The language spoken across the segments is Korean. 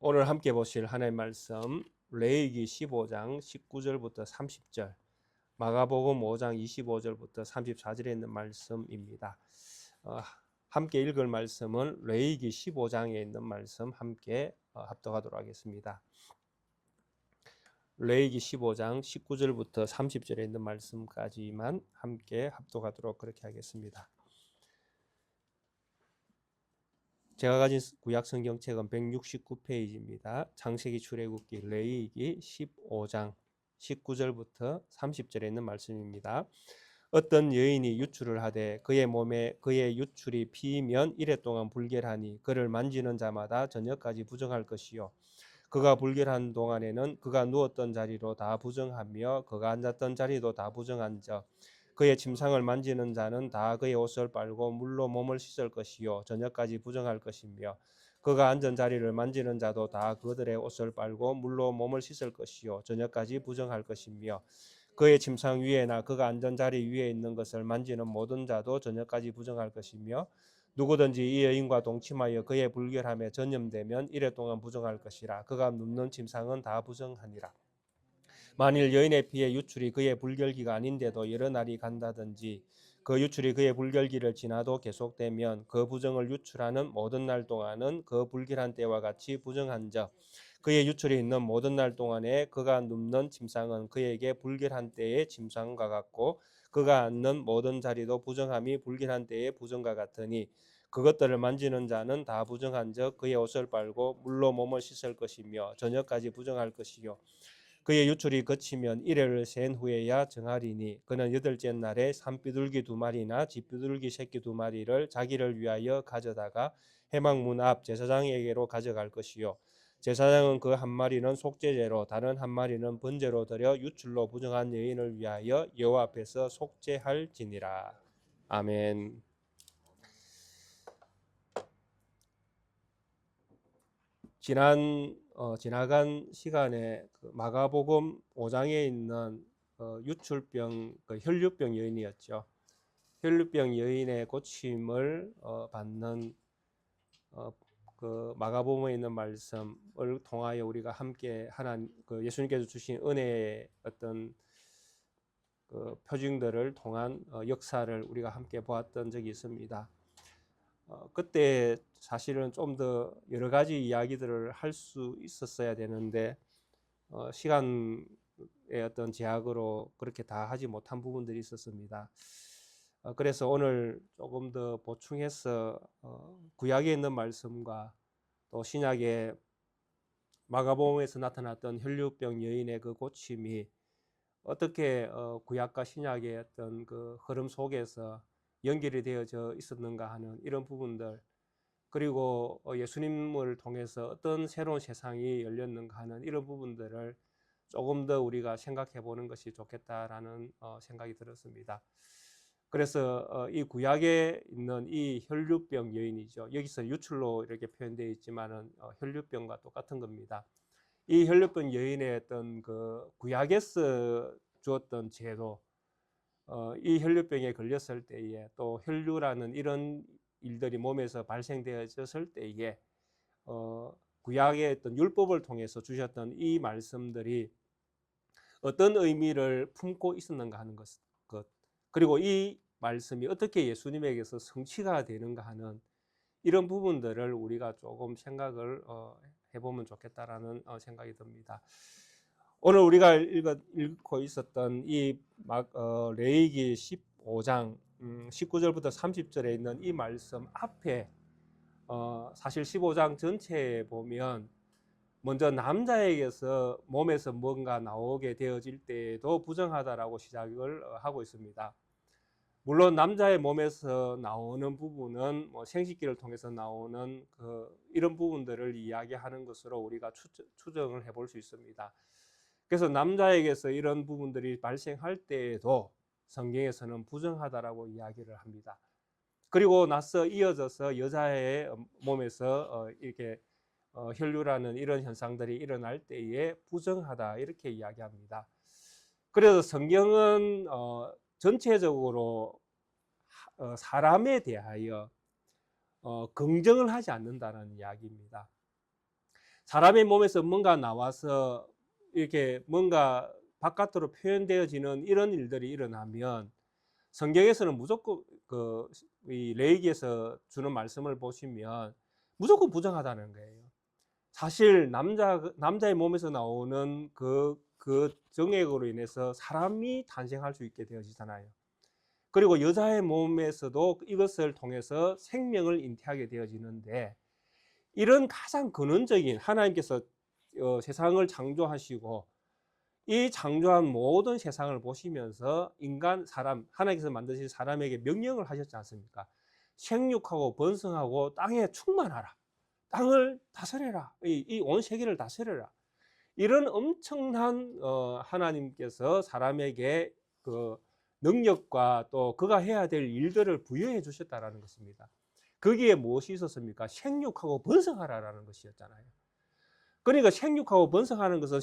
오늘 함께 보실 하나님의 말씀 레위기 15장 19절부터 30절, 마가복음 5장 25절부터 34절에 있는 말씀입니다. 함께 읽을 말씀은 레위기 15장에 있는 말씀 함께 합독하도록 하겠습니다. 레위기 15장 19절부터 30절에 있는 말씀까지만 함께 합독하도록 그렇게 하겠습니다. 제가 가진 구약 성경책은 169페이지입니다. 창세기 출애굽기 레위기 15장 19절부터 30절에 있는 말씀입니다. 어떤 여인이 유출을 하되 그의 몸에 그의 유출이 피이면 이래 동안 불결하니 그를 만지는 자마다 저녁까지 부정할 것이요 그가 불결한 동안에는 그가 누웠던 자리로 다 부정하며 그가 앉았던 자리도 다 부정한즉 그의 침상을 만지는 자는 다 그의 옷을 빨고 물로 몸을 씻을 것이요 저녁까지 부정할 것이며 그가 앉은 자리를 만지는 자도 다 그들의 옷을 빨고 물로 몸을 씻을 것이요 저녁까지 부정할 것이며 그의 침상 위에나 그가 앉은 자리 위에 있는 것을 만지는 모든 자도 저녁까지 부정할 것이며 누구든지 이 여인과 동침하여 그의 불결함에 전염되면 이래 동안 부정할 것이라. 그가 눕는 침상은 다 부정하니라. 만일 여인의 피에 유출이 그의 불결기가 아닌데도 여러 날이 간다든지 그 유출이 그의 불결기를 지나도 계속되면 그 부정을 유출하는 모든 날 동안은 그 불결한 때와 같이 부정한즉 그의 유출이 있는 모든 날 동안에 그가 눕는 침상은 그에게 불결한 때의 침상과 같고 그가 앉는 모든 자리도 부정함이 불결한 때의 부정과 같으니 그것들을 만지는 자는 다 부정한즉 그의 옷을 빨고 물로 몸을 씻을 것이며 저녁까지 부정할 것이요 그의 유출이 그치면 이래를 센 후에야 정하리니 그는 여덟째 날에 산비둘기 2마리나 쥐비둘기 새끼 2마리를 자기를 위하여 가져다가 회막문 앞 제사장에게로 가져갈 것이요 제사장은 그 한 마리는 속죄제로 다른 한 마리는 번제로 드려 유출로 부정한 여인을 위하여 여호와 앞에서 속죄할지니라. 아멘. 지나간 시간에 그 마가복음 5장에 있는 유출병, 혈류병 여인이었죠. 혈류병 여인의 고침을 받는 그 마가복음에 있는 말씀을 통하여 우리가 함께 예수님께서 주신 은혜의 어떤 그 표징들을 통한 역사를 우리가 함께 보았던 적이 있습니다. 그때 사실은 좀 더 여러 가지 이야기들을 할 수 있었어야 되는데 시간의 어떤 제약으로 그렇게 다 하지 못한 부분들이 있었습니다. 그래서 오늘 조금 더 보충해서 구약에 있는 말씀과 또 신약의 마가복음에서 나타났던 혈류병 여인의 그 고침이 어떻게 구약과 신약의 어떤 그 흐름 속에서 연결이 되어져 있었는가 하는 이런 부분들, 그리고 예수님을 통해서 어떤 새로운 세상이 열렸는가 하는 이런 부분들을 조금 더 우리가 생각해 보는 것이 좋겠다라는 생각이 들었습니다. 그래서 이 구약에 있는 이 혈류병 여인이죠. 여기서 유출로 이렇게 표현되어 있지만은 혈류병과 똑같은 겁니다. 이 혈류병 여인의 어떤 그 구약에서 주었던 제도, 이 혈류병에 걸렸을 때에 또 혈류라는 이런 일들이 몸에서 발생되었을 때에 구약의 어떤 율법을 통해서 주셨던 이 말씀들이 어떤 의미를 품고 있었는가 하는 것, 그리고 이 말씀이 어떻게 예수님에게서 성취가 되는가 하는 이런 부분들을 우리가 조금 생각을 해보면 좋겠다라는 생각이 듭니다. 오늘 우리가 읽고 있었던 이 레위기 15장 19절부터 30절에 있는 이 말씀 앞에 사실 15장 전체에 보면 먼저 남자에게서 몸에서 뭔가 나오게 되어질 때에도 부정하다라고 시작을 하고 있습니다. 물론 남자의 몸에서 나오는 부분은 뭐 생식기를 통해서 나오는 이런 부분들을 이야기하는 것으로 우리가 추정을 해볼 수 있습니다. 그래서 남자에게서 이런 부분들이 발생할 때에도 성경에서는 부정하다라고 이야기를 합니다. 그리고 나서 이어져서 여자의 몸에서 이렇게 혈류라는 이런 현상들이 일어날 때에 부정하다 이렇게 이야기합니다. 그래서 성경은 전체적으로 사람에 대하여 긍정을 하지 않는다는 이야기입니다. 사람의 몸에서 뭔가 나와서 이렇게 뭔가 바깥으로 표현되어지는 이런 일들이 일어나면 성경에서는 무조건 이 레위기에서 주는 말씀을 보시면 무조건 부정하다는 거예요. 사실 남자의 몸에서 나오는 그 정액으로 인해서 사람이 탄생할 수 있게 되어지잖아요. 그리고 여자의 몸에서도 이것을 통해서 생명을 잉태하게 되어지는데, 이런 가장 근원적인 하나님께서 세상을 창조하시고 이 창조한 모든 세상을 보시면서 하나님께서 만드신 사람에게 명령을 하셨지 않습니까? 생육하고 번성하고 땅에 충만하라. 땅을 다스려라. 이 온 세계를 다스려라. 이런 엄청난 하나님께서 사람에게 그 능력과 또 그가 해야 될 일들을 부여해 주셨다라는 것입니다. 거기에 무엇이 있었습니까? 생육하고 번성하라라는 것이었잖아요. 그러니까 생육하고 번성하는 것은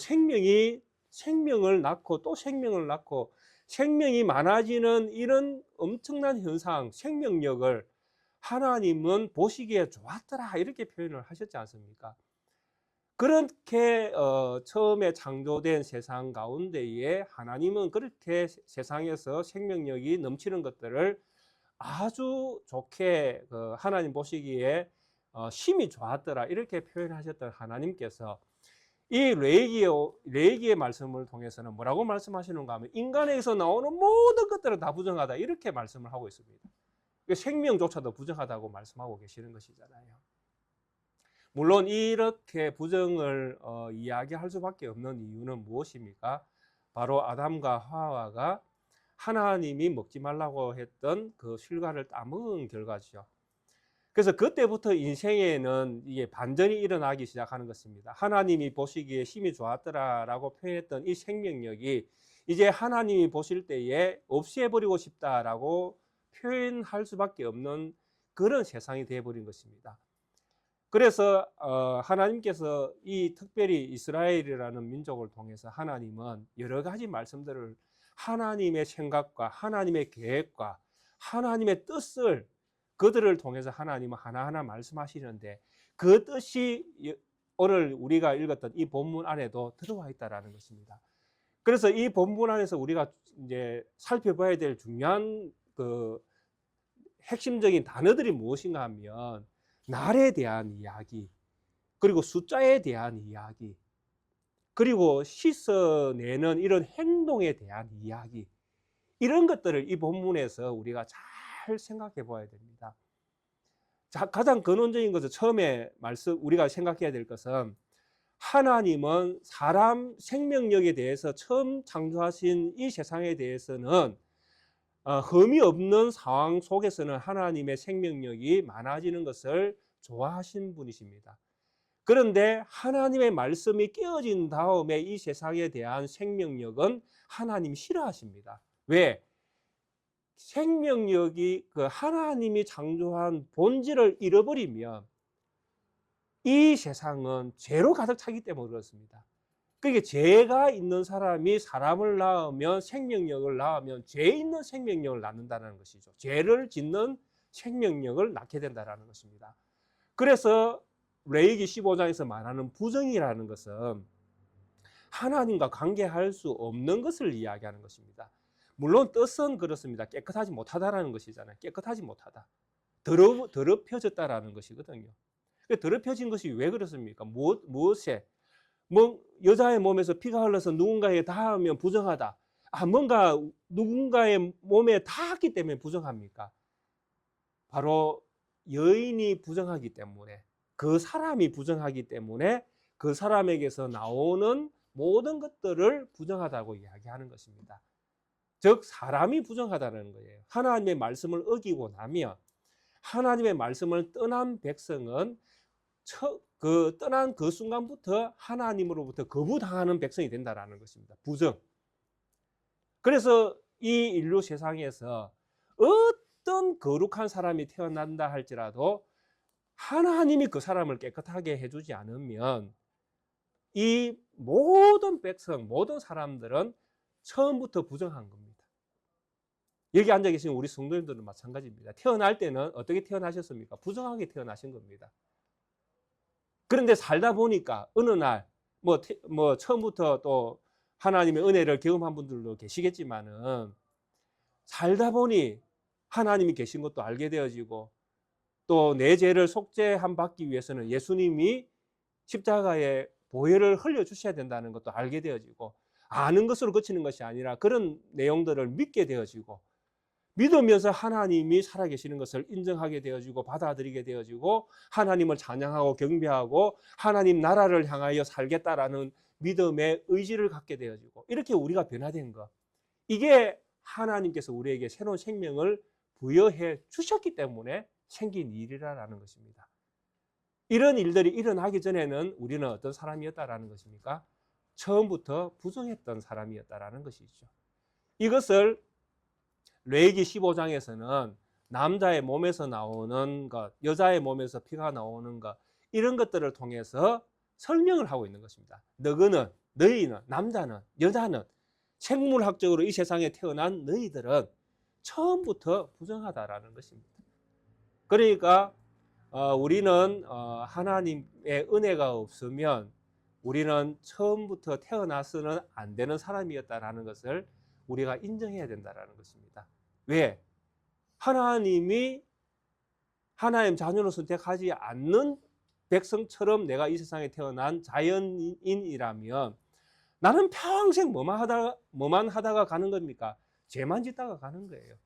생명을 낳고 또 생명을 낳고 생명이 많아지는 이런 엄청난 현상, 생명력을 하나님은 보시기에 좋았더라 이렇게 표현을 하셨지 않습니까? 그렇게 처음에 창조된 세상 가운데에 하나님은 그렇게 세상에서 생명력이 넘치는 것들을 아주 좋게 하나님 보시기에 심히 좋았더라 이렇게 표현하셨던 하나님께서 이 레위기의 말씀을 통해서는 뭐라고 말씀하시는가 하면 인간에게서 나오는 모든 것들은 다 부정하다 이렇게 말씀을 하고 있습니다. 생명조차도 부정하다고 말씀하고 계시는 것이잖아요. 물론 이렇게 부정을 이야기할 수밖에 없는 이유는 무엇입니까? 바로 아담과 하와가 하나님이 먹지 말라고 했던 그 실과를 따먹은 결과죠. 그래서 그때부터 인생에는 이게 반전이 일어나기 시작하는 것입니다. 하나님이 보시기에 심히 좋았더라라고 표현했던 이 생명력이 이제 하나님이 보실 때에 없애버리고 싶다라고 표현할 수밖에 없는 그런 세상이 되어버린 것입니다. 그래서 하나님께서 이 특별히 이스라엘이라는 민족을 통해서 하나님은 여러 가지 말씀들을 하나님의 생각과 하나님의 계획과 하나님의 뜻을 그들을 통해서 하나님은 하나하나 말씀하시는데 그 뜻이 오늘 우리가 읽었던 이 본문 안에도 들어와 있다라는 것입니다. 그래서 이 본문 안에서 우리가 이제 살펴봐야 될 중요한 그 핵심적인 단어들이 무엇인가 하면 날에 대한 이야기, 그리고 숫자에 대한 이야기, 그리고 씻어내는 이런 행동에 대한 이야기, 이런 것들을 이 본문에서 우리가 잘 생각해 봐야 됩니다. 자, 가장 근원적인 것은 처음에 우리가 생각해야 될 것은 하나님은 사람 생명력에 대해서 처음 창조하신 이 세상에 대해서는 흠이 없는 상황 속에서는 하나님의 생명력이 많아지는 것을 좋아하신 분이십니다. 그런데 하나님의 말씀이 깨어진 다음에 이 세상에 대한 생명력은 하나님이 싫어하십니다. 왜? 생명력이 하나님이 창조한 본질을 잃어버리면 이 세상은 죄로 가득 차기 때문에 그렇습니다. 그러니까 죄가 있는 사람이 사람을 낳으면 생명력을 낳으면 죄 있는 생명력을 낳는다는 것이죠. 죄를 짓는 생명력을 낳게 된다는 것입니다. 그래서 레위기 15장에서 말하는 부정이라는 것은 하나님과 관계할 수 없는 것을 이야기하는 것입니다. 물론 뜻은 그렇습니다. 깨끗하지 못하다라는 것이잖아요. 깨끗하지 못하다. 더럽혀졌다라는 것이거든요. 더럽혀진 것이 왜 그렇습니까? 무엇에? 여자의 몸에서 피가 흘러서 누군가에게 닿으면 부정하다. 뭔가 누군가의 몸에 닿았기 때문에 부정합니까? 바로 여인이 부정하기 때문에, 그 사람이 부정하기 때문에 그 사람에게서 나오는 모든 것들을 부정하다고 이야기하는 것입니다. 즉 사람이 부정하다는 거예요. 하나님의 말씀을 어기고 나면 하나님의 말씀을 떠난 백성은 떠난 그 순간부터 하나님으로부터 거부당하는 백성이 된다는 것입니다. 부정. 그래서 이 인류 세상에서 어떤 거룩한 사람이 태어난다 할지라도 하나님이 그 사람을 깨끗하게 해주지 않으면 이 모든 백성, 모든 사람들은 처음부터 부정한 겁니다. 여기 앉아 계신 우리 성도님들은 마찬가지입니다. 태어날 때는 어떻게 태어나셨습니까? 부정하게 태어나신 겁니다. 그런데 살다 보니까 어느 날 뭐 처음부터 또 하나님의 은혜를 경험한 분들도 계시겠지만은 살다 보니 하나님이 계신 것도 알게 되어지고 또 내 죄를 속죄함 받기 위해서는 예수님이 십자가에 보혈을 흘려 주셔야 된다는 것도 알게 되어지고 아는 것으로 그치는 것이 아니라 그런 내용들을 믿게 되어지고 믿으면서 하나님이 살아계시는 것을 인정하게 되어지고 받아들이게 되어지고 하나님을 찬양하고 경배하고 하나님 나라를 향하여 살겠다라는 믿음의 의지를 갖게 되어지고 이렇게 우리가 변화된 것, 이게 하나님께서 우리에게 새로운 생명을 부여해 주셨기 때문에 생긴 일이라는 것입니다. 이런 일들이 일어나기 전에는 우리는 어떤 사람이었다라는 것입니까? 처음부터 부정했던 사람이었다라는 것이죠. 이것을 레위기 15장에서는 남자의 몸에서 나오는 것, 여자의 몸에서 피가 나오는 것, 이런 것들을 통해서 설명을 하고 있는 것입니다. 너희는, 남자는, 여자는, 생물학적으로 이 세상에 태어난 너희들은 처음부터 부정하다라는 것입니다. 그러니까 우리는 하나님의 은혜가 없으면 우리는 처음부터 태어나서는 안 되는 사람이었다라는 것을 우리가 인정해야 된다는 것입니다. 왜? 하나님이 하나님 자녀로 선택하지 않는 백성처럼 내가 이 세상에 태어난 자연인이라면 나는 평생 뭐만 하다가 가는 겁니까? 죄만 짓다가 가는 거예요.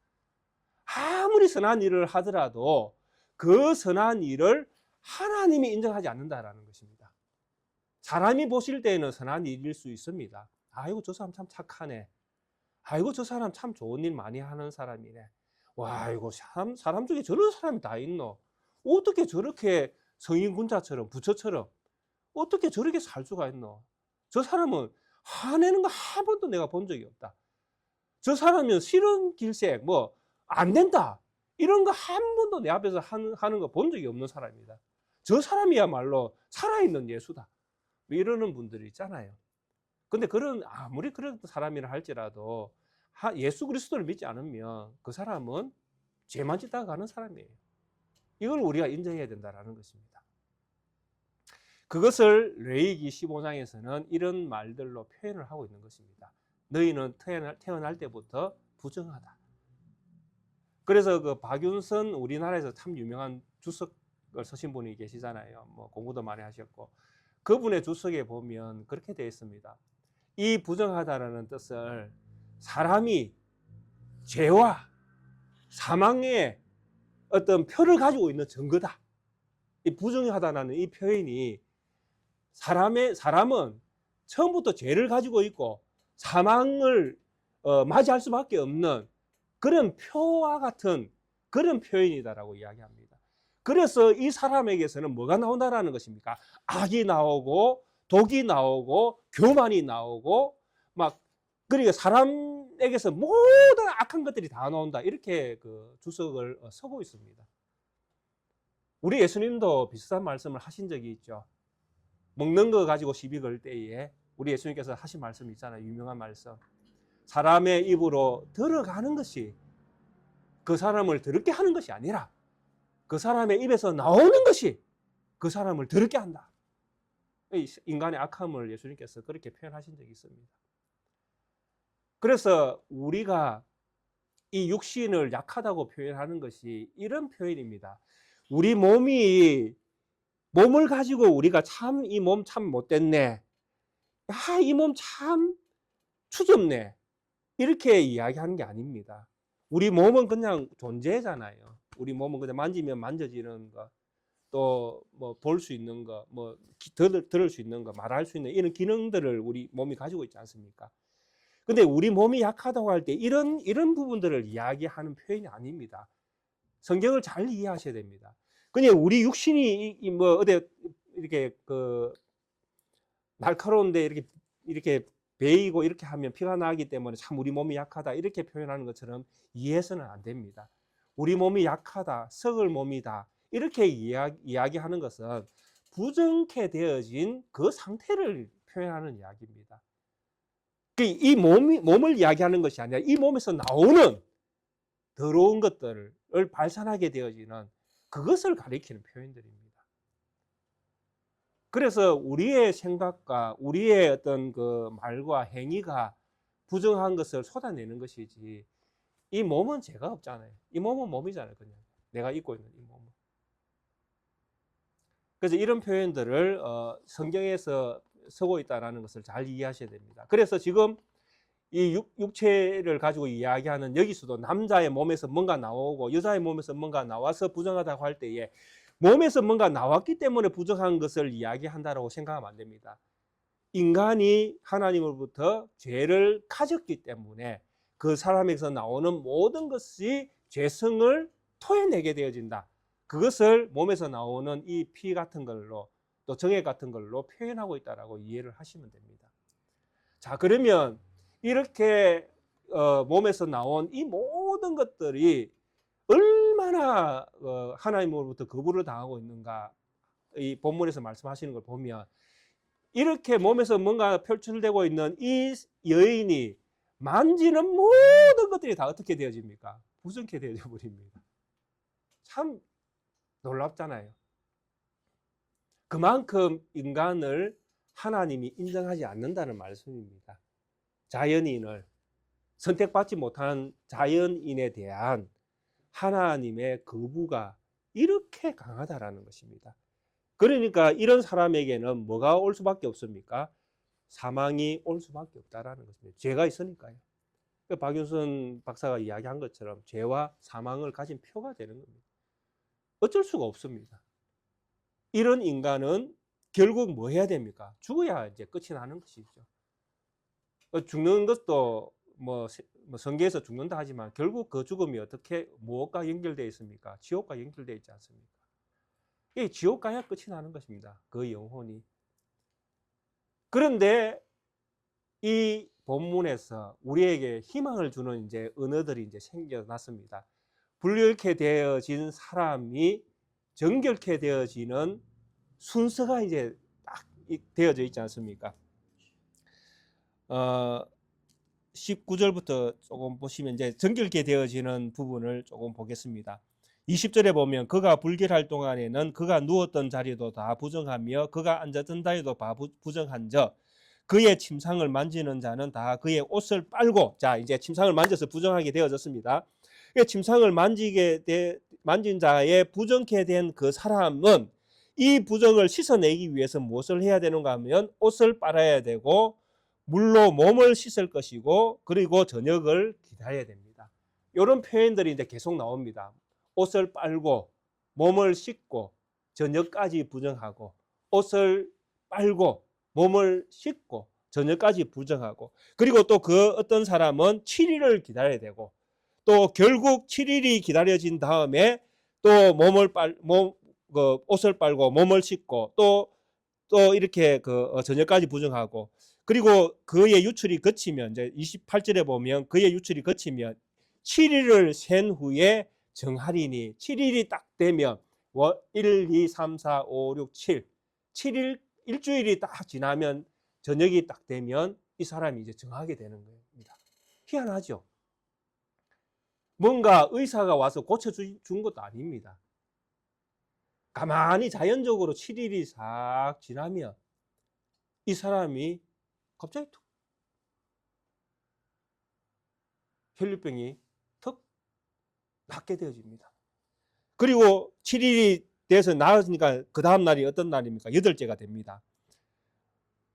아무리 선한 일을 하더라도 그 선한 일을 하나님이 인정하지 않는다라는 것입니다. 사람이 보실 때에는 선한 일일 수 있습니다. 아이고 저 사람 참 착하네. 아이고 저 사람 참 좋은 일 많이 하는 사람이네. 와 이거 사람 중에 저런 사람이 다 있노. 어떻게 저렇게 성인군자처럼 부처처럼 어떻게 저렇게 살 수가 있노. 저 사람은 화내는 거 한 번도 내가 본 적이 없다. 저 사람은 싫은 길색 안 된다 이런 거 한 번도 내 앞에서 하는 거 본 적이 없는 사람이다. 저 사람이야말로 살아있는 예수다. 이러는 분들이 있잖아요. 근데 아무리 그런 사람이라 할지라도 예수 그리스도를 믿지 않으면 그 사람은 죄만 짓다가 가는 사람이에요. 이걸 우리가 인정해야 된다는 것입니다. 그것을 레위기 15장에서는 이런 말들로 표현을 하고 있는 것입니다. 너희는 태어날 때부터 부정하다. 그래서 그 박윤선 우리나라에서 참 유명한 주석을 쓰신 분이 계시잖아요. 공부도 많이 하셨고 그분의 주석에 보면 그렇게 되어 있습니다. 이 부정하다라는 뜻을 사람이 죄와 사망의 어떤 표를 가지고 있는 증거다. 이 부정하다라는 이 표현이 사람은 처음부터 죄를 가지고 있고 사망을 맞이할 수밖에 없는 그런 표와 같은 그런 표현이다라고 이야기합니다. 그래서 이 사람에게서는 뭐가 나온다라는 것입니까? 악이 나오고 독이 나오고 교만이 나오고 그러니까 사람에게서 모든 악한 것들이 다 나온다. 이렇게 그 주석을 서고 있습니다. 우리 예수님도 비슷한 말씀을 하신 적이 있죠. 먹는 거 가지고 시비 걸 때에 우리 예수님께서 하신 말씀이 있잖아요. 유명한 말씀. 사람의 입으로 들어가는 것이 그 사람을 더럽게 하는 것이 아니라 그 사람의 입에서 나오는 것이 그 사람을 더럽게 한다. 인간의 악함을 예수님께서 그렇게 표현하신 적이 있습니다. 그래서 우리가 이 육신을 약하다고 표현하는 것이 이런 표현입니다. 우리 몸을 가지고 우리가 참 이 몸 참 못됐네. 이 몸 참 추접네. 이렇게 이야기하는 게 아닙니다. 우리 몸은 그냥 존재잖아요. 우리 몸은 그냥 만지면 만져지는 거, 또 볼 수 있는 거, 들을 수 있는 거, 말할 수 있는 이런 기능들을 우리 몸이 가지고 있지 않습니까? 근데 우리 몸이 약하다고 할 때 이런 부분들을 이야기하는 표현이 아닙니다. 성경을 잘 이해하셔야 됩니다. 그냥 우리 육신이 어디 이렇게 날카로운데 이렇게 베이고 이렇게 하면 피가 나기 때문에 참 우리 몸이 약하다 이렇게 표현하는 것처럼 이해해서는 안 됩니다. 우리 몸이 약하다, 썩을 몸이다 이렇게 이야기하는 것은 부정케 되어진 그 상태를 표현하는 이야기입니다. 이 몸을 이야기하는 것이 아니라 이 몸에서 나오는 더러운 것들을 발산하게 되어지는 그것을 가리키는 표현들입니다. 그래서 우리의 생각과 우리의 어떤 그 말과 행위가 부정한 것을 쏟아내는 것이지, 이 몸은 죄가 없잖아요. 이 몸은 몸이잖아요. 그냥 내가 입고 있는 이 몸은. 그래서 이런 표현들을 성경에서 쓰고 있다는 것을 잘 이해하셔야 됩니다. 그래서 지금 이 육체를 가지고 이야기하는, 여기서도 남자의 몸에서 뭔가 나오고 여자의 몸에서 뭔가 나와서 부정하다고 할 때에 몸에서 뭔가 나왔기 때문에 부정한 것을 이야기한다고 생각하면 안 됩니다. 인간이 하나님으로부터 죄를 가졌기 때문에 그 사람에게서 나오는 모든 것이 죄성을 토해내게 되어진다. 그것을 몸에서 나오는 이 피 같은 걸로, 또 정액 같은 걸로 표현하고 있다라고 이해를 하시면 됩니다. 자, 그러면 이렇게 몸에서 나온 이 모든 것들이 얼마나 하나님으로부터 거부를 당하고 있는가, 이 본문에서 말씀하시는 걸 보면, 이렇게 몸에서 뭔가 표출되고 있는 이 여인이 만지는 모든 것들이 다 어떻게 되어집니까? 부정케 되어져 버립니다. 참 놀랍잖아요. 그만큼 인간을 하나님이 인정하지 않는다는 말씀입니다. 자연인을, 선택받지 못한 자연인에 대한 하나님의 거부가 이렇게 강하다라는 것입니다. 그러니까 이런 사람에게는 뭐가 올 수밖에 없습니까? 사망이 올 수밖에 없다라는 것입니다. 죄가 있으니까요. 박윤선 박사가 이야기한 것처럼 죄와 사망을 가진 표가 되는 겁니다. 어쩔 수가 없습니다. 이런 인간은 결국 뭐 해야 됩니까? 죽어야 이제 끝이 나는 것이죠. 죽는 것도 뭐 성경에서 죽는다 하지만 결국 그 죽음이 어떻게 무엇과 연결되어 있습니까? 지옥과 연결되어 있지 않습니까? 이 지옥 가야 끝이 나는 것입니다. 그 영혼이. 그런데 이 본문에서 우리에게 희망을 주는 이제 언어들이 이제 생겨났습니다. 불결케 되어진 사람이 정결케 되어지는 순서가 이제 딱 되어져 있지 않습니까? 19절부터 조금 보시면 이제 정결케 되어지는 부분을 조금 보겠습니다. 20절에 보면 그가 불결할 동안에는 그가 누웠던 자리도 다 부정하며 그가 앉았던 자리도 다 부정한즉 그의 침상을 만지는 자는 다 그의 옷을 빨고, 자 이제 침상을 만져서 부정하게 되어졌습니다. 침상을 만진 자의 부정케 된 그 사람은 이 부정을 씻어내기 위해서 무엇을 해야 되는가 하면 옷을 빨아야 되고 물로 몸을 씻을 것이고 그리고 저녁을 기다려야 됩니다. 이런 표현들이 이제 계속 나옵니다. 옷을 빨고 몸을 씻고 저녁까지 부정하고, 옷을 빨고 몸을 씻고 저녁까지 부정하고, 그리고 또 그 어떤 사람은 7일을 기다려야 되고, 또 결국 7일이 기다려진 다음에 또 옷을 빨고 몸을 씻고 또 이렇게 저녁까지 부정하고, 그리고 그의 유출이 거치면 이제 28절에 보면 그의 유출이 거치면 7일을 센 후에 정하리니, 7일이 딱 되면 1, 2, 3, 4, 5, 6, 7 7일, 일주일이 딱 지나면 저녁이 딱 되면 이 사람이 이제 정하게 되는 겁니다. 희한하죠? 뭔가 의사가 와서 고쳐준 것도 아닙니다. 가만히 자연적으로 7일이 싹 지나면 이 사람이 갑자기 툭 혈류병이 턱 낫게 되어집니다. 그리고 7일이 돼서 나으니까 그 다음 날이 어떤 날입니까? 8째가 됩니다.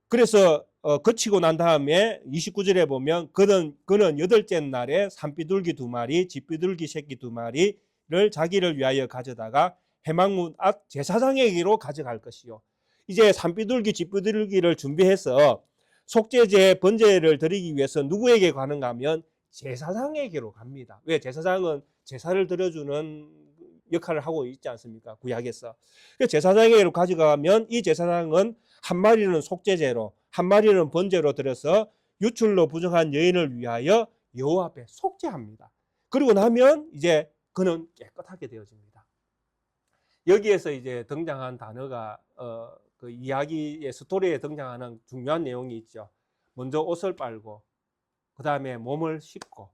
그래서 거치고 난 다음에 29절에 보면 그는 8째 날에 산비둘기 2마리, 쥐비둘기 새끼 2마리를 자기를 위하여 가져다가 해망문 앞 제사장에게로 가져갈 것이요. 이제 산비둘기, 쥐비둘기를 준비해서 속죄제, 번제를 드리기 위해서 누구에게 가는가 하면 제사장에게로 갑니다. 왜? 제사장은 제사를 드려주는 역할을 하고 있지 않습니까? 구약에서. 제사장에게로 가져가면 이 제사장은 한 마리는 속죄제로, 한 마리는 번제로 드려서 유출로 부정한 여인을 위하여 여호와 앞에 속죄합니다. 그리고 나면 이제 그는 깨끗하게 되어집니다. 여기에서 이제 등장한 단어가 그 이야기의 스토리에 등장하는 중요한 내용이 있죠. 먼저 옷을 빨고, 그 다음에 몸을 씻고,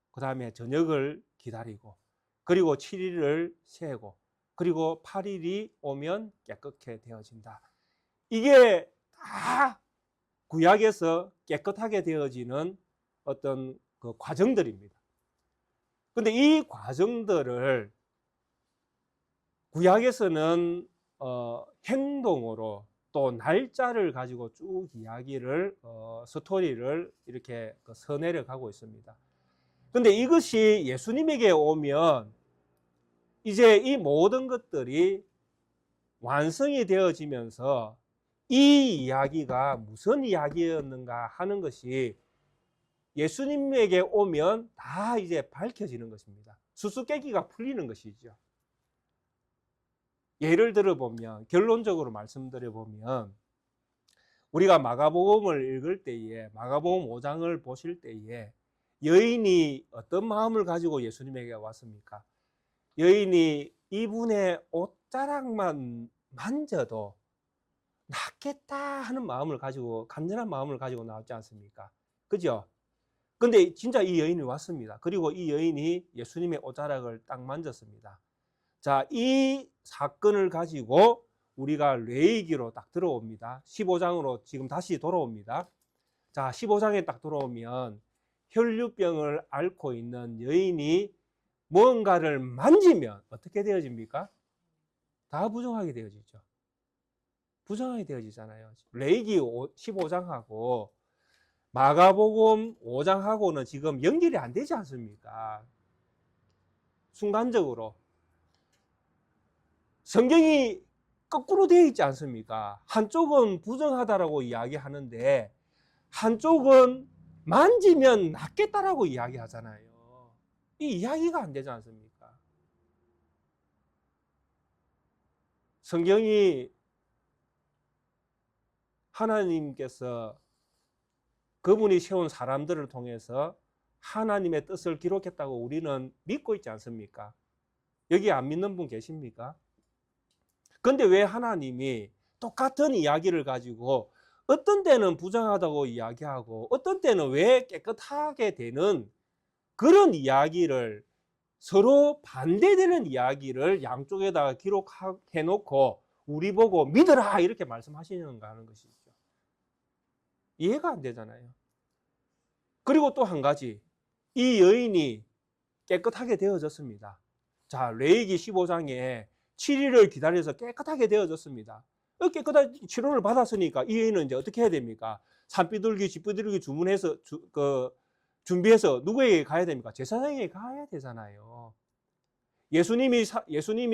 그 다음에 저녁을 기다리고, 그리고 7일을 세고, 그리고 8일이 오면 깨끗게 되어진다. 이게 다 구약에서 깨끗하게 되어지는 어떤 그 과정들입니다. 근데 이 과정들을 구약에서는 행동으로 또 날짜를 가지고 쭉 이야기를 스토리를 이렇게 서내려 가고 있습니다. 근데 이것이 예수님에게 오면 이제 이 모든 것들이 완성이 되어지면서 이 이야기가 무슨 이야기였는가 하는 것이 예수님에게 오면 다 이제 밝혀지는 것입니다. 수수께끼가 풀리는 것이죠. 예를 들어 보면, 결론적으로 말씀드려 보면, 우리가 마가복음을 읽을 때에, 마가복음 5장을 보실 때에 여인이 어떤 마음을 가지고 예수님에게 왔습니까? 여인이 이분의 옷자락만 만져도 낫겠다 하는 마음을 가지고, 간절한 마음을 가지고 나왔지 않습니까? 그죠? 근데 진짜 이 여인이 왔습니다. 그리고 이 여인이 예수님의 옷자락을 딱 만졌습니다. 자, 이 사건을 가지고 우리가 레위기로 딱 들어옵니다. 15장으로 지금 다시 돌아옵니다. 자, 15장에 딱 들어오면 혈류병을 앓고 있는 여인이 뭔가를 만지면 어떻게 되어집니까? 다 부정하게 되어지죠. 부정하게 되어지잖아요. 레위기 15장하고 마가복음 5장하고는 지금 연결이 안 되지 않습니까? 순간적으로. 성경이 거꾸로 되어 있지 않습니까? 한쪽은 부정하다라고 이야기하는데 한쪽은 만지면 낫겠다라고 이야기하잖아요. 이 이야기가 안 되지 않습니까? 성경이 하나님께서 그분이 세운 사람들을 통해서 하나님의 뜻을 기록했다고 우리는 믿고 있지 않습니까? 여기 안 믿는 분 계십니까? 근데 왜 하나님이 똑같은 이야기를 가지고 어떤 때는 부정하다고 이야기하고 어떤 때는 왜 깨끗하게 되는 그런 이야기를, 서로 반대되는 이야기를 양쪽에다가 기록해 놓고 우리 보고 믿어라 이렇게 말씀하시는가 하는 것이죠. 이해가 안 되잖아요. 그리고 또 한 가지, 이 여인이 깨끗하게 되어졌습니다. 자, 레위기 15장에 7일을 기다려서 깨끗하게 되어졌습니다. 깨끗한 치료를 받았으니까 이 여인은 이제 어떻게 해야 됩니까? 산비둘기, 집비둘기 주문해서 준비해서 누구에게 가야 됩니까? 제사장에게 가야 되잖아요. 예수님이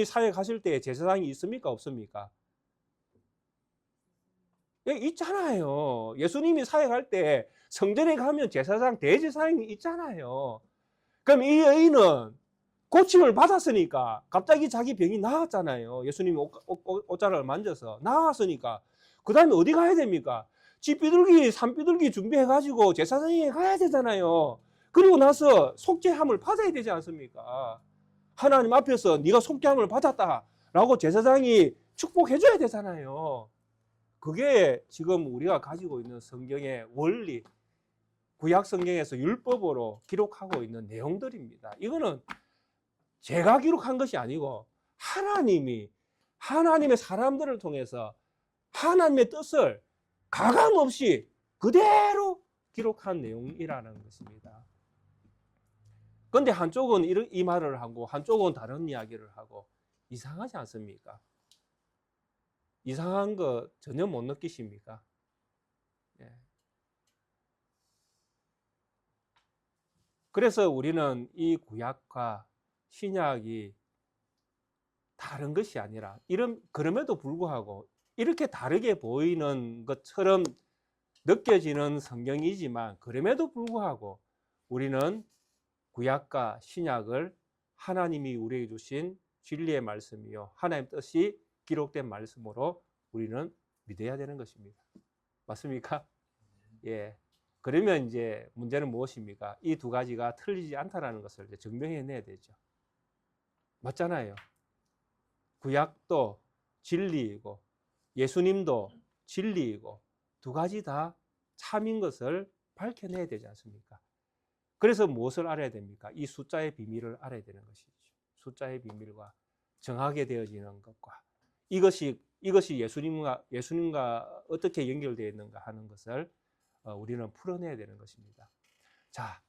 사회 가실 때 제사장이 있습니까? 없습니까? 예, 있잖아요. 예수님이 사회 갈 때 성전에 가면 제사장, 대제사장이 있잖아요. 그럼 이 여인은 고침을 받았으니까 갑자기 자기 병이 나았잖아요. 예수님이 옷자락을 만져서 나았으니까 그 다음에 어디 가야 됩니까? 집비둘기, 산비둘기 준비해가지고 제사장에 가야 되잖아요. 그리고 나서 속죄함을 받아야 되지 않습니까? 하나님 앞에서 네가 속죄함을 받았다라고 제사장이 축복해줘야 되잖아요. 그게 지금 우리가 가지고 있는 성경의 원리, 구약 성경에서 율법으로 기록하고 있는 내용들입니다. 이거는 제가 기록한 것이 아니고 하나님의 사람들을 통해서 하나님의 뜻을 가감 없이 그대로 기록한 내용이라는 것입니다. 그런데 한쪽은 이 말을 하고 한쪽은 다른 이야기를 하고 이상하지 않습니까? 이상한 거 전혀 못 느끼십니까? 예. 그래서 우리는 이 구약과 신약이 다른 것이 아니라 그럼에도 불구하고 이렇게 다르게 보이는 것처럼 느껴지는 성경이지만 그럼에도 불구하고 우리는 구약과 신약을 하나님이 우리에게 주신 진리의 말씀이요 하나님 뜻이 기록된 말씀으로 우리는 믿어야 되는 것입니다. 맞습니까? 예. 그러면 이제 문제는 무엇입니까? 이 두 가지가 틀리지 않다라는 것을 이제 증명해내야 되죠. 맞잖아요. 구약도 진리이고 예수님도 진리이고 두 가지 다 참인 것을 밝혀내야 되지 않습니까? 그래서 무엇을 알아야 됩니까? 이 숫자의 비밀을 알아야 되는 것이죠. 숫자의 비밀과 정하게 되어지는 것과 이것이 이것이 예수님과 어떻게 연결되어 있는가 하는 것을 우리는 풀어내야 되는 것입니다. 자,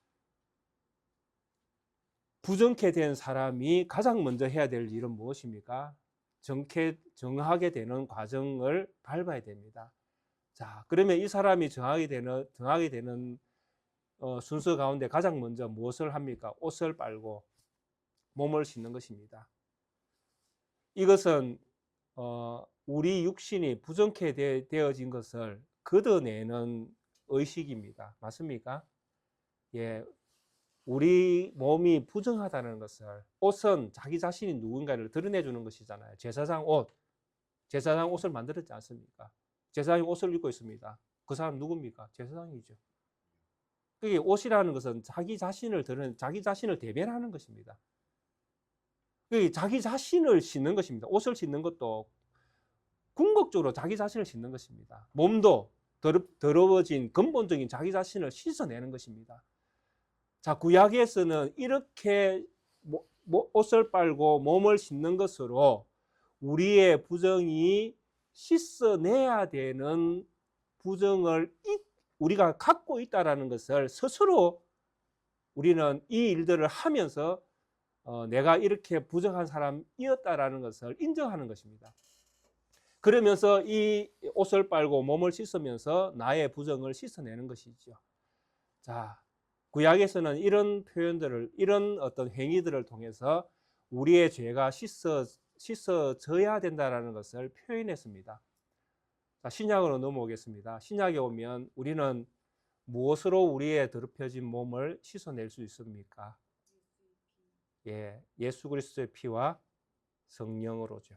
부정케 된 사람이 가장 먼저 해야 될 일은 무엇입니까? 정하게 되는 과정을 밟아야 됩니다. 자, 그러면 이 사람이 정하게 되는 순서 가운데 가장 먼저 무엇을 합니까? 옷을 빨고 몸을 씻는 것입니다. 이것은 우리 육신이 부정케 되어진 것을 걷어내는 의식입니다. 맞습니까? 예, 우리 몸이 부정하다는 것을, 옷은 자기 자신이 누군가를 드러내주는 것이잖아요. 제사장 옷을 만들었지 않습니까? 제사장이 옷을 입고 있습니다. 그 사람 누굽니까? 제사장이죠. 그게 옷이라는 것은 자기 자신을 대변하는 것입니다. 그게 자기 자신을 씻는 것입니다. 옷을 씻는 것도 궁극적으로 자기 자신을 씻는 것입니다. 몸도 더러워진 근본적인 자기 자신을 씻어내는 것입니다. 자, 구약에서는 이렇게 옷을 빨고 몸을 씻는 것으로 우리의 부정이 씻어내야 되는 부정을 우리가 갖고 있다는 것을 스스로 우리는 이 일들을 하면서 내가 이렇게 부정한 사람이었다라는 것을 인정하는 것입니다. 그러면서 이 옷을 빨고 몸을 씻으면서 나의 부정을 씻어내는 것이죠. 자, 구약에서는 이런 표현들을, 이런 어떤 행위들을 통해서 우리의 죄가 씻어져야 된다는 것을 표현했습니다. 자, 신약으로 넘어오겠습니다. 신약에 오면 우리는 무엇으로 우리의 더럽혀진 몸을 씻어낼 수 있습니까? 예, 예수 그리스도의 피와 성령으로죠.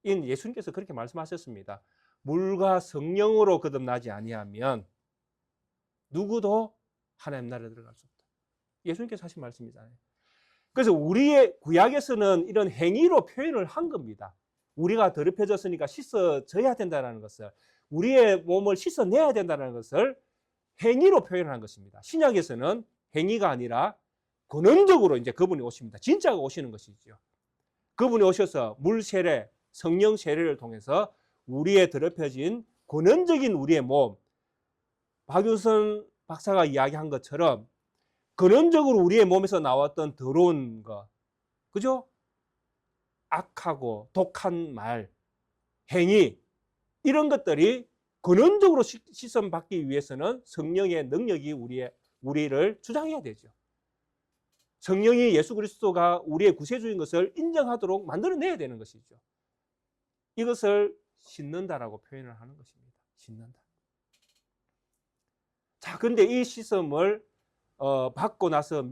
예수님께서 그렇게 말씀하셨습니다. 물과 성령으로 거듭나지 아니하면 누구도 하나님 나라에 들어갈 수 없다. 예수님께서 하신 말씀이잖아요. 그래서 우리의 구약에서는 이런 행위로 표현을 한 겁니다. 우리가 더럽혀졌으니까 씻어져야 된다는 것을, 우리의 몸을 씻어내야 된다는 것을 행위로 표현한 것입니다. 신약에서는 행위가 아니라 근원적으로 이제 그분이 오십니다. 진짜가 오시는 것이죠. 그분이 오셔서 물 세례, 성령 세례를 통해서 우리의 더럽혀진 근원적인 우리의 몸, 박윤선 박사가 이야기한 것처럼 근원적으로 우리의 몸에서 나왔던 더러운 것, 그죠? 악하고 독한 말, 행위, 이런 것들이 근원적으로 씻음 받기 위해서는 성령의 능력이 우리를 주장해야 되죠. 성령이 예수 그리스도가 우리의 구세주인 것을 인정하도록 만들어내야 되는 것이죠. 이것을 씻는다라고 표현을 하는 것입니다. 씻는다. 자, 근데 이 씻음을 받고 나서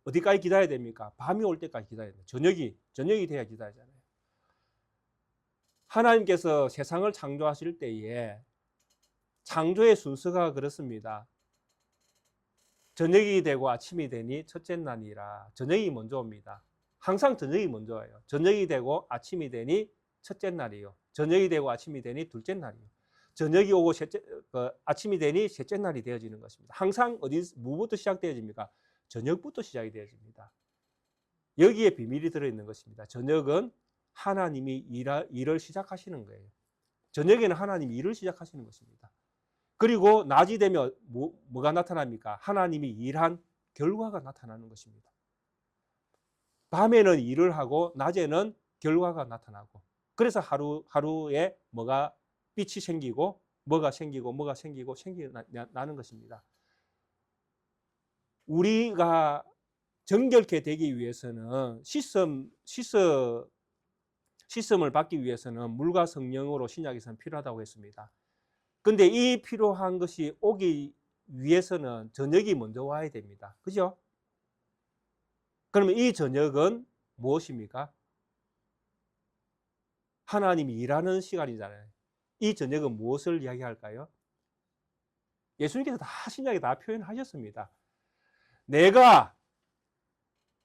어디까지 기다려야 됩니까? 밤이 올 때까지 기다려야 돼요. 저녁이 돼야 기다리잖아요. 하나님께서 세상을 창조하실 때에 창조의 순서가 그렇습니다. 저녁이 되고 아침이 되니 첫째 날이라. 저녁이 먼저 옵니다. 항상 저녁이 먼저 와요. 저녁이 되고 아침이 되니 첫째 날이요. 저녁이 되고 아침이 되니 둘째 날이요. 저녁이 오고 아침이 되니 셋째 날이 되어지는 것입니다. 항상 뭐부터 시작되어집니까? 저녁부터 시작이 되어집니다. 여기에 비밀이 들어있는 것입니다. 저녁은 하나님이 일을 시작하시는 거예요. 저녁에는 하나님이 일을 시작하시는 것입니다. 그리고 낮이 되면 뭐가 나타납니까? 하나님이 일한 결과가 나타나는 것입니다. 밤에는 일을 하고 낮에는 결과가 나타나고, 그래서 하루에 뭐가 빛이 생기고 뭐가 생기고 나는 것입니다. 우리가 정결케 되기 위해서는 씻음을 받기 위해서는 물과 성령으로 신약에서는 필요하다고 했습니다. 근데 이 필요한 것이 오기 위해서는 저녁이 먼저 와야 됩니다. 그죠? 그러면 이 저녁은 무엇입니까? 하나님이 일하는 시간이잖아요. 이 저녁은 무엇을 이야기할까요? 예수님께서 신약에 다 표현하셨습니다. 내가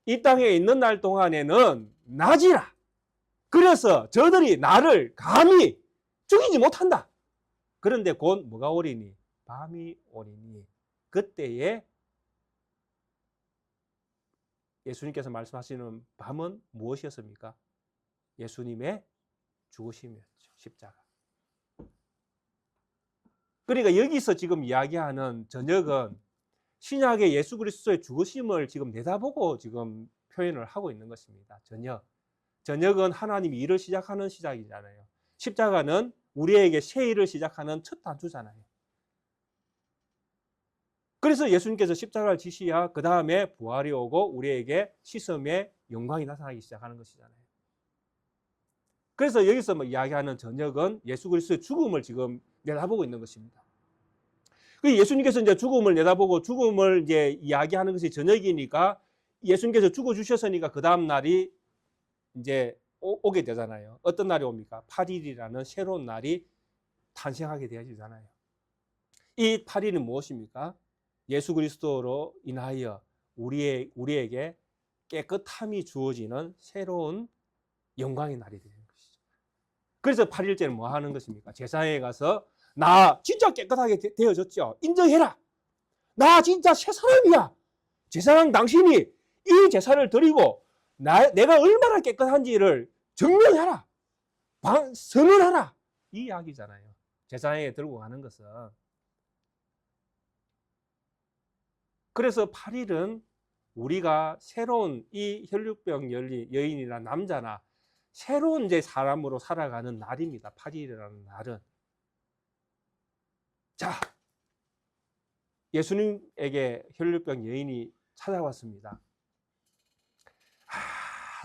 이 땅에 있는 날 동안에는 낮이라. 그래서 저들이 나를 감히 죽이지 못한다. 그런데 곧 뭐가 오리니? 밤이 오리니. 그때에 예수님께서 말씀하시는 밤은 무엇이었습니까? 예수님의 죽으심이었죠. 십자가. 그러니까 여기서 지금 이야기하는 저녁은 신약의 예수 그리스도의 죽으심을 지금 내다보고 지금 표현을 하고 있는 것입니다. 저녁은 하나님이 일을 시작하는 시작이잖아요. 십자가는 우리에게 새 일을 시작하는 첫 단추잖아요. 그래서 예수님께서 십자가를 지시야 그 다음에 부활이 오고 우리에게 씻음의 영광이 나타나기 시작하는 것이잖아요. 그래서 여기서 뭐 이야기하는 저녁은 예수 그리스도의 죽음을 지금 내다보고 있는 것입니다. 그 예수님께서 이제 죽음을 내다보고 죽음을 이제 이야기하는 것이 저녁이니까 예수님께서 죽어 주셨으니까 그 다음 날이 이제 오게 되잖아요. 어떤 날이 옵니까? 8일이라는 새로운 날이 탄생하게 되어지잖아요. 이 8일은 무엇입니까? 예수 그리스도로 인하여 우리에게 깨끗함이 주어지는 새로운 영광의 날이 되는 것이죠. 그래서 8일째는 뭐 하는 것입니까? 제사장에 가서 나 진짜 깨끗하게 되어졌죠. 인정해라. 나 진짜 새 사람이야. 제사장 당신이 이 제사를 드리고 내가 얼마나 깨끗한지를 증명해라. 선언하라. 이 이야기잖아요. 제사장에 들고 가는 것은. 그래서 8일은 우리가 새로운 이 혈류병 여인이나 남자나 새로운 이제 사람으로 살아가는 날입니다. 8일이라는 날은. 자, 예수님에게 혈류병 여인이 찾아왔습니다.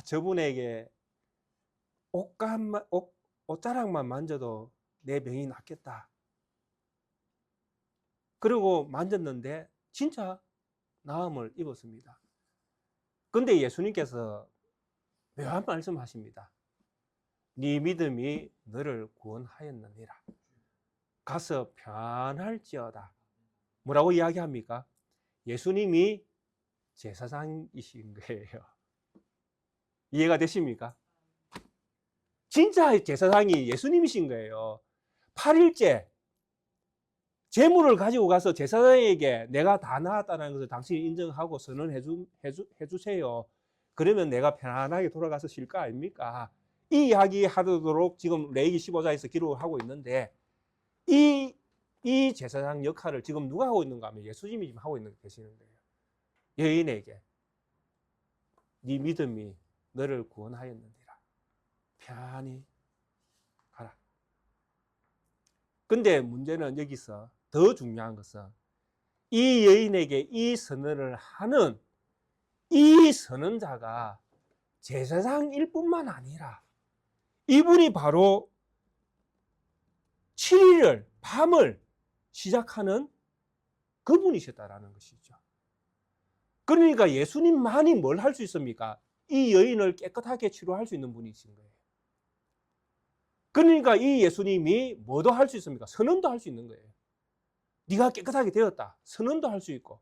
저분에게 옷자락만 만져도 내 병이 낫겠다. 그리고 만졌는데 진짜 나음을 입었습니다. 근데 예수님께서 묘한 말씀하십니다. 네 믿음이 너를 구원하였느니라. 가서 편할지어다. 뭐라고 이야기합니까? 예수님이 제사장이신 거예요. 이해가 되십니까? 진짜 제사장이 예수님이신 거예요. 8일째 재물을 가지고 가서 제사장에게 내가 다 나았다는 것을 당신이 인정하고 선언해 주세요. 그러면 내가 편안하게 돌아가서 쉴 거 아닙니까? 이 이야기 하도록 지금 레위기 15장에서 기록을 하고 있는데 이 제사장 역할을 지금 누가 하고 있는가 하면 예수님이 지금 하고 계시는 거예요. 여인에게 네 믿음이 너를 구원하였느니라. 편히 가라. 근데 문제는 여기서 더 중요한 것은 이 여인에게 이 선언을 하는 이 선언자가 제사장일 뿐만 아니라 이분이 바로 7일을 밤을 시작하는 그분이셨다라는 것이죠. 그러니까 예수님만이 뭘 할 수 있습니까? 이 여인을 깨끗하게 치료할 수 있는 분이신 거예요. 그러니까 이 예수님이 뭐도 할 수 있습니까? 선언도 할 수 있는 거예요. 네가 깨끗하게 되었다. 선언도 할 수 있고.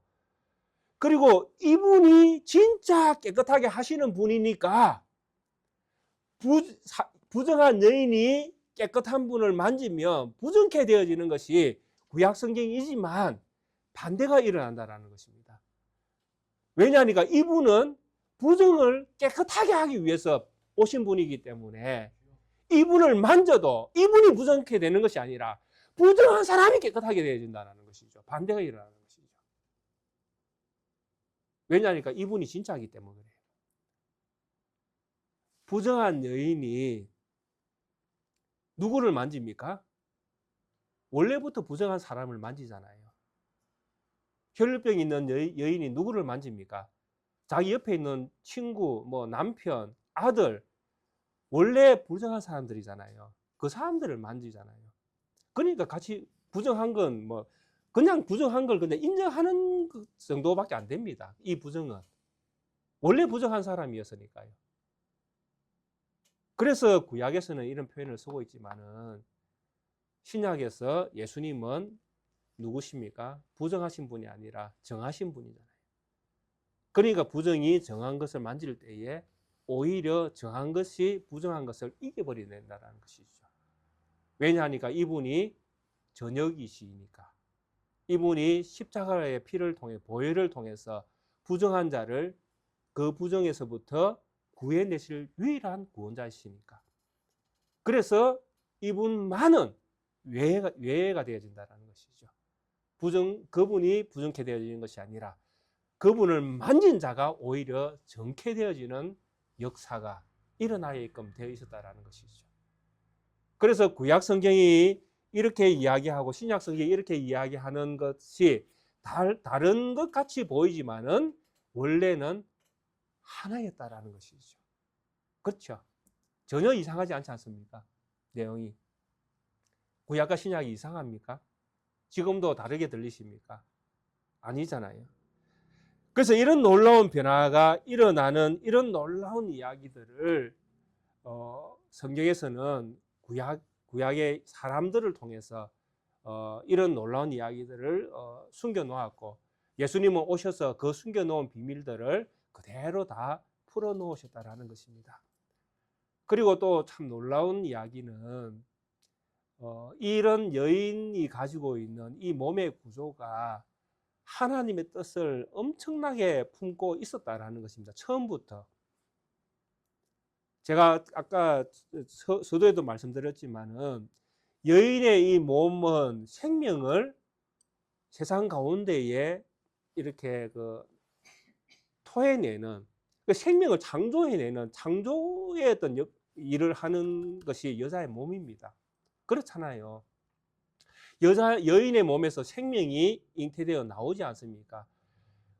그리고 이분이 진짜 깨끗하게 하시는 분이니까 부정한 여인이 깨끗한 분을 만지면 부정케 되어지는 것이 구약 성경이지만 반대가 일어난다는 것입니다. 왜냐하니까 이분은 부정을 깨끗하게 하기 위해서 오신 분이기 때문에 이분을 만져도 이분이 부정케 되는 것이 아니라 부정한 사람이 깨끗하게 되어진다는 것이죠. 반대가 일어나는 것이죠. 왜냐하니까 이분이 진짜이기 때문에 그래요. 부정한 여인이 누구를 만집니까? 원래부터 부정한 사람을 만지잖아요. 혈류병이 있는 여인이 누구를 만집니까? 자기 옆에 있는 친구, 뭐 남편, 아들, 원래 부정한 사람들이잖아요. 그 사람들을 만지잖아요. 그러니까 같이 부정한 건 뭐 그냥 부정한 걸 근데 인정하는 정도밖에 안 됩니다. 이 부정은 원래 부정한 사람이었으니까요. 그래서 구약에서는 이런 표현을 쓰고 있지만은 신약에서 예수님은 누구십니까? 부정하신 분이 아니라 정하신 분이잖아요. 그러니까 부정이 정한 것을 만질 때에 오히려 정한 것이 부정한 것을 이겨버린다는 것이죠. 왜냐하니까 이분이 전역이시니까. 이분이 십자가의 피를 통해 보혈을 통해서 부정한 자를 그 부정에서부터 구해내실 유일한 구원자이시니까. 그래서 이분만은 외회가 되어진다는 것이죠. 그분이 부정케 되어지는 것이 아니라 그분을 만진 자가 오히려 정케 되어지는 역사가 일어나게끔 되어 있었다는 것이죠. 그래서 구약 성경이 이렇게 이야기하고 신약 성경이 이렇게 이야기하는 것이 다른 것 같이 보이지만은 원래는 하나였다라는 것이죠. 그렇죠? 전혀 이상하지 않지 않습니까? 내용이. 구약과 신약이 이상합니까? 지금도 다르게 들리십니까? 아니잖아요. 그래서 이런 놀라운 변화가 일어나는 이런 놀라운 이야기들을 성경에서는 구약의 사람들을 통해서 이런 놀라운 이야기들을 숨겨 놓았고, 예수님은 오셔서 그 숨겨 놓은 비밀들을 그대로 다 풀어 놓으셨다라는 것입니다. 그리고 또 참 놀라운 이야기는 이런 여인이 가지고 있는 이 몸의 구조가 하나님의 뜻을 엄청나게 품고 있었다라는 것입니다. 처음부터. 제가 아까 서두에도 말씀드렸지만은 여인의 이 몸은 생명을 세상 가운데에 이렇게 토해내는, 생명을 창조해내는 창조의 어떤 일을 하는 것이 여자의 몸입니다. 그렇잖아요. 여인의 몸에서 생명이 잉태되어 나오지 않습니까?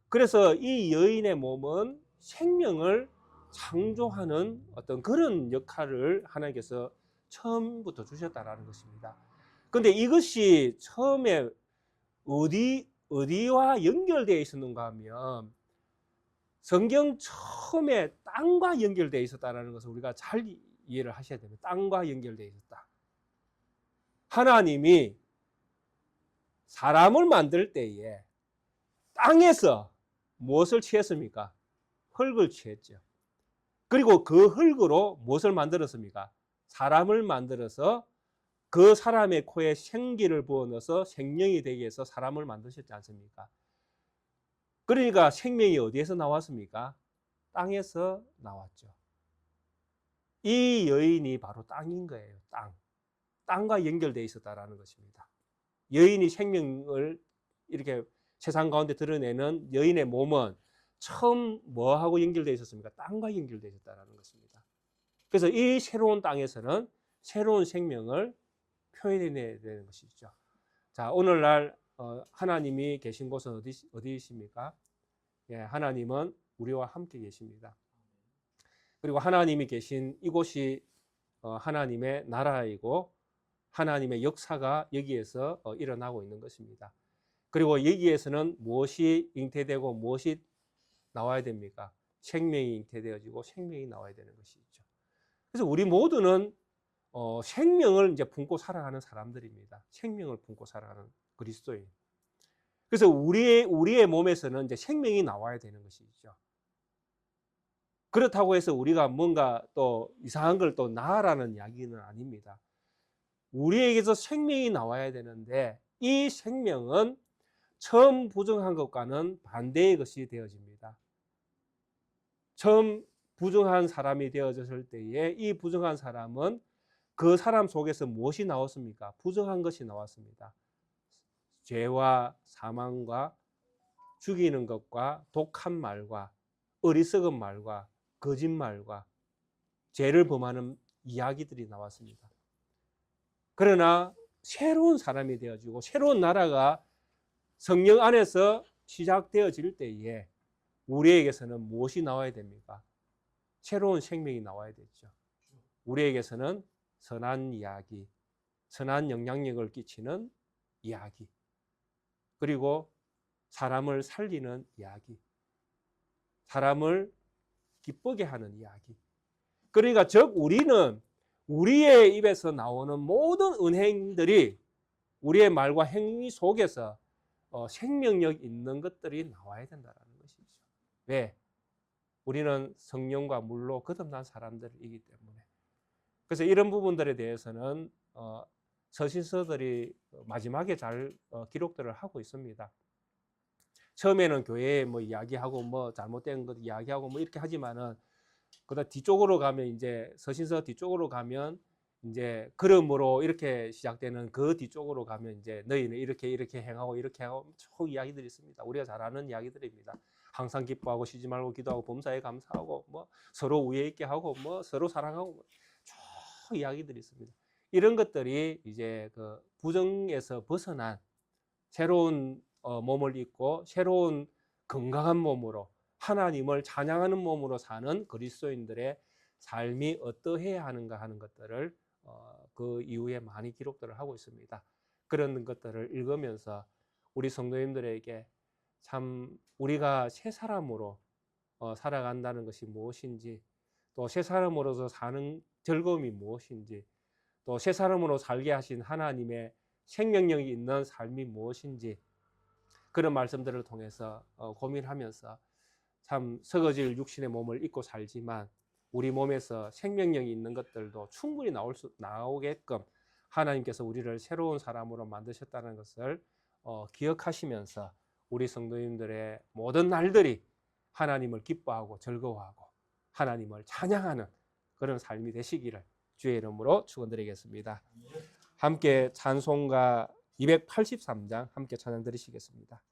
그래서 이 여인의 몸은 생명을 창조하는 어떤 그런 역할을 하나님께서 처음부터 주셨다라는 것입니다. 그런데 이것이 처음에 어디와 연결되어 있었는가 하면 성경 처음에 땅과 연결되어 있었다는 것을 우리가 잘 이해를 하셔야 됩니다. 땅과 연결되어 있었다. 하나님이 사람을 만들 때에 땅에서 무엇을 취했습니까? 흙을 취했죠. 그리고 그 흙으로 무엇을 만들었습니까? 사람을 만들어서 그 사람의 코에 생기를 부어넣어서 생명이 되게 해서 사람을 만드셨지 않습니까? 그러니까 생명이 어디에서 나왔습니까? 땅에서 나왔죠. 이 여인이 바로 땅인 거예요. 땅과 연결되어 있었다라는 것입니다. 여인이 생명을 이렇게 세상 가운데 드러내는 여인의 몸은 처음 뭐하고 연결되어 있었습니까? 땅과 연결되어 있었다는 것입니다. 그래서 이 새로운 땅에서는 새로운 생명을 표현해내야 되는 것이죠. 자, 오늘날 하나님이 계신 곳은 어디이십니까? 예, 하나님은 우리와 함께 계십니다. 그리고 하나님이 계신 이곳이 하나님의 나라이고 하나님의 역사가 여기에서 일어나고 있는 것입니다. 그리고 여기에서는 무엇이 잉태되고 무엇이 나와야 됩니까? 생명이 잉태되어지고 생명이 나와야 되는 것이죠. 그래서 우리 모두는 생명을 이제 품고 살아가는 사람들입니다. 생명을 품고 살아가는 그리스도인. 그래서 우리의 몸에서는 이제 생명이 나와야 되는 것이죠. 그렇다고 해서 우리가 뭔가 또 이상한 걸 또 나으라는 이야기는 아닙니다. 우리에게서 생명이 나와야 되는데 이 생명은 처음 부정한 것과는 반대의 것이 되어집니다. 처음 부정한 사람이 되어졌을 때에 이 부정한 사람은 그 사람 속에서 무엇이 나왔습니까? 부정한 것이 나왔습니다. 죄와 사망과 죽이는 것과 독한 말과 어리석은 말과 거짓말과 죄를 범하는 이야기들이 나왔습니다. 그러나 새로운 사람이 되어지고 새로운 나라가 성령 안에서 시작되어질 때에 우리에게서는 무엇이 나와야 됩니까? 새로운 생명이 나와야 되죠. 우리에게서는 선한 이야기, 선한 영향력을 끼치는 이야기, 그리고 사람을 살리는 이야기, 사람을 기쁘게 하는 이야기. 그러니까 즉 우리는 우리의 입에서 나오는 모든 은행들이 우리의 말과 행위 속에서 생명력 있는 것들이 나와야 된다는 것이죠. 왜? 우리는 성령과 물로 거듭난 사람들이기 때문에. 그래서 이런 부분들에 대해서는 서신서들이 마지막에 잘 기록들을 하고 있습니다. 처음에는 교회에 뭐 이야기하고 뭐 잘못된 것 이야기하고 뭐 이렇게 하지만은 그다음 뒤쪽으로 가면 이제 서신서 뒤쪽으로 가면 이제 그러므로 이렇게 시작되는 그 뒤쪽으로 가면 이제 너희는 이렇게 행하고 이렇게 하고 쭉 이야기들이 있습니다. 우리가 잘 아는 이야기들입니다. 항상 기뻐하고 쉬지 말고 기도하고 범사에 감사하고 뭐 서로 우애 있게 하고 뭐 서로 사랑하고 쭉 이야기들이 있습니다. 이런 것들이 이제 그 부정에서 벗어난 새로운 몸을 입고 새로운 건강한 몸으로 하나님을 찬양하는 몸으로 사는 그리스도인들의 삶이 어떠해야 하는가 하는 것들을 그 이후에 많이 기록들을 하고 있습니다. 그런 것들을 읽으면서 우리 성도님들에게 참 우리가 새 사람으로 살아간다는 것이 무엇인지, 또 새 사람으로서 사는 즐거움이 무엇인지, 또 새 사람으로 살게 하신 하나님의 생명력이 있는 삶이 무엇인지, 그런 말씀들을 통해서 고민하면서 참 썩어질 육신의 몸을 입고 살지만 우리 몸에서 생명력이 있는 것들도 충분히 나오게끔 하나님께서 우리를 새로운 사람으로 만드셨다는 것을 기억하시면서 우리 성도님들의 모든 날들이 하나님을 기뻐하고 즐거워하고 하나님을 찬양하는 그런 삶이 되시기를 주의 이름으로 축원드리겠습니다. 함께 찬송가 283장 함께 찬양 드리시겠습니다.